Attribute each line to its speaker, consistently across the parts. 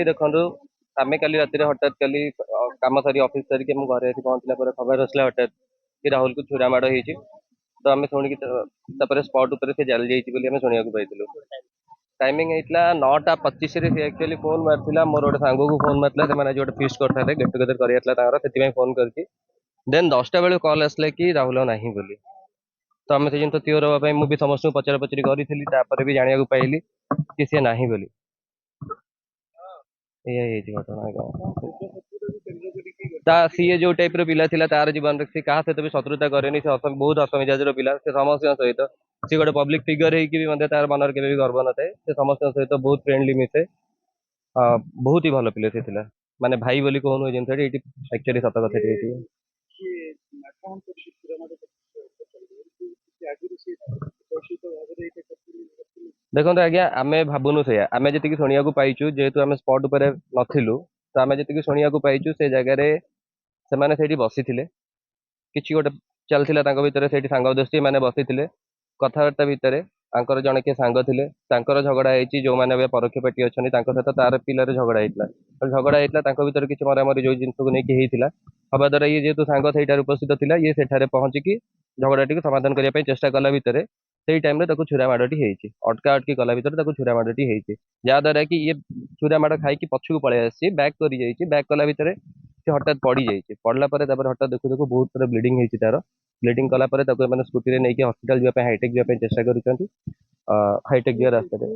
Speaker 1: ଦେଖନ୍ତୁ ଆମେ କାଲି ରାତିରେ ହଠାତ୍ କାଲି କାମ ସାରି ଅଫିସ ସାରିକି ଆମ ଘରେ ଆସି ପହଞ୍ଚିଲା ପରେ ଖବର ଆସିଲା ହଠାତ୍ କି ରାହୁଲକୁ ଛୁରା ମାଡ଼ ହେଇଛି। ତ ଆମେ ଶୁଣିକି ତାପରେ ସ୍ପଟ୍ ଉପରେ ସେ ଚାଲି ଯାଇଛି ବୋଲି ଆମେ ଶୁଣିବାକୁ ପାଇଥିଲୁ। ଟାଇମିଂ ହେଇଥିଲା 9:25ରେ। ସେ ଆକ୍ଚୁଆଲି ଫୋନ୍ ମାରିଥିଲା, ମୋର ଗୋଟେ ସାଙ୍ଗକୁ ଫୋନ୍ ମାରିଥିଲା, ସେମାନେ ଆଜି ଗୋଟେ ଫିଷ୍ଟ କରିଥିଲେ, ଗେଟ୍ ଟୁଗେଦର କରିବାର ଥିଲା ତାଙ୍କର, ସେଥିପାଇଁ ଫୋନ୍ କରିଛି। ଦେନ୍ 10ଟା ବେଳକୁ କଲ୍ ଆସିଲା କି ରାହୁଲ ନାହିଁ ବୋଲି। ତ ଆମେ ସେ ଜିନିଷ କ୍ଲିୟର ହେବା ପାଇଁ ମୁଁ ବି ସମସ୍ତଙ୍କୁ ପଚରା ପଚରି କରିଥିଲି, ତାପରେ ବି ଜାଣିବାକୁ ପାଇଲି କି ସିଏ ନାହିଁ ବୋଲି। ଏଇଆ ହେଇଛି ଘଟଣା। ସିଏ ଯୋଉ ଟାଇପ ର ପିଲା ଥିଲା ତାର ଜୀବନରେ ସେ କାହା ସହିତ ବି ଶତ୍ରୁତା କରେନି। ସେ ବହୁତ ହସମିଜାଜର ପିଲା। ସେ ସମସ୍ତଙ୍କ ସହିତ, ସେ ଗୋଟେ ପବ୍ଲିକ ଫିଗର ହେଇକି ବି ମଧ୍ୟ ତାର ମନରେ କେବେ ବି ଗର୍ବ ନଥାଏ। ସେ ସମସ୍ତଙ୍କ ସହିତ ବହୁତ ଫ୍ରେଣ୍ଡଲି ମିଶେ। ବହୁତ ହି ଭଲ ପିଲା ସେ ଥିଲା। ମାନେ ଭାଇ ବୋଲି କହୁନୁ, ଏ ଜିନିଷଟି ଏଇଠି ଆକ୍ଚୁଆଲି ସତ କଥା ଏଇଠି। ଦେଖନ୍ତୁ ଆଜ୍ଞା, ଆମେ ଭାବୁନୁ ସେଇଆ। ଆମେ ଯେତିକି ଶୁଣିବାକୁ ପାଇଛୁ, ଯେହେତୁ ଆମେ ସ୍ପଟ୍ ଉପରେ ନଥିଲୁ, ତ ଆମେ ଯେତିକି ଶୁଣିବାକୁ ପାଇଛୁ ସେ ଜାଗାରେ ସେମାନେ ସେଇଠି ବସିଥିଲେ, କିଛି ଗୋଟେ ଚାଲିଥିଲା ତାଙ୍କ ଭିତରେ, ସେଇଠି ସାଙ୍ଗ ଦୋସ୍ତି ମାନେ ବସିଥିଲେ। କଥାବାର୍ତ୍ତା ଭିତରେ ତାଙ୍କର ଜଣେ କିଏ ସାଙ୍ଗ ଥିଲେ, ତାଙ୍କର ଝଗଡା ହେଇଛି। ଯୋଉମାନେ ଏବେ ପରୋକ୍ଷ ପାର୍ଟି ଅଛନ୍ତି ତାଙ୍କ ସହିତ ତାର ପିଲାର ଝଗଡା ହେଇଥିଲା। ଝଗଡା ହେଇଥିଲା ତାଙ୍କ ଭିତରେ କିଛି ମରାମରି ଯୋଉ ଜିନିଷକୁ ନେଇକି ହେଇଥିଲା, ହବା ଦ୍ୱାରା ଇଏ ଯେହେତୁ ସାଙ୍ଗ ସେଇଠାରେ ଉପସ୍ଥିତ ଥିଲା, ଇଏ ସେଠାରେ ପହଞ୍ଚିକି ଝଗଡାଟିକୁ ସମାଧାନ କରିବା ପାଇଁ ଚେଷ୍ଟା କଲା ଭିତରେ ସେଇ ଟାଇମରେ ତାକୁ ଛୁରା ମାଡ଼ଟି ହେଇଛି। ଅଟକା ଅଟକି କଲା ଭିତରେ ତାକୁ ଛୁରା ମାଡ଼ଟି ହେଇଛି, ଯାହା ଦ୍ୱାରା କି ଇଏ ଛୁରା ମାଡ଼ ଖାଇକି ପଛକୁ ପଳେଇ ଆସିଛି, ବ୍ୟାକ୍ କରି ଯାଇଛି। ବ୍ୟାକ୍ କଲା ଭିତରେ ସେ ହଠାତ୍ ପଡିଯାଇଛି। ପଡିଲା ପରେ ତାପରେ ହଠାତ୍ ଦେଖୁ ଦେଖୁ ବହୁତ ଥର ବ୍ଲିଡିଂ ହେଇଛି ତାର। ବ୍ଲିଡିଂ କଲା ପରେ ତାକୁ ଏମାନେ ସ୍କୁଟିରେ ନେଇକି ହସ୍ପିଟାଲ ଯିବା ପାଇଁ, ହାଇଟେକ୍ ଯିବା ପାଇଁ ଚେଷ୍ଟା କରୁଛନ୍ତି। ହାଇଟେକ୍ ଯିବା ରାସ୍ତାରେ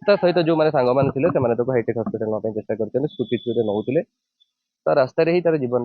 Speaker 1: ତା ସହିତ ଯୋଉମାନେ ସାଙ୍ଗମାନେ ଥିଲେ ସେମାନେ ତାକୁ ହାଇଟେକ୍ ହସ୍ପିଟାଲ ନେବା ପାଇଁ ଚେଷ୍ଟା କରୁଛନ୍ତି। ସ୍କୁଟି ଥ୍ରୁରେ ନଉଥିଲେ, ତା ରାସ୍ତାରେ ହିଁ ତାର ଜୀବନ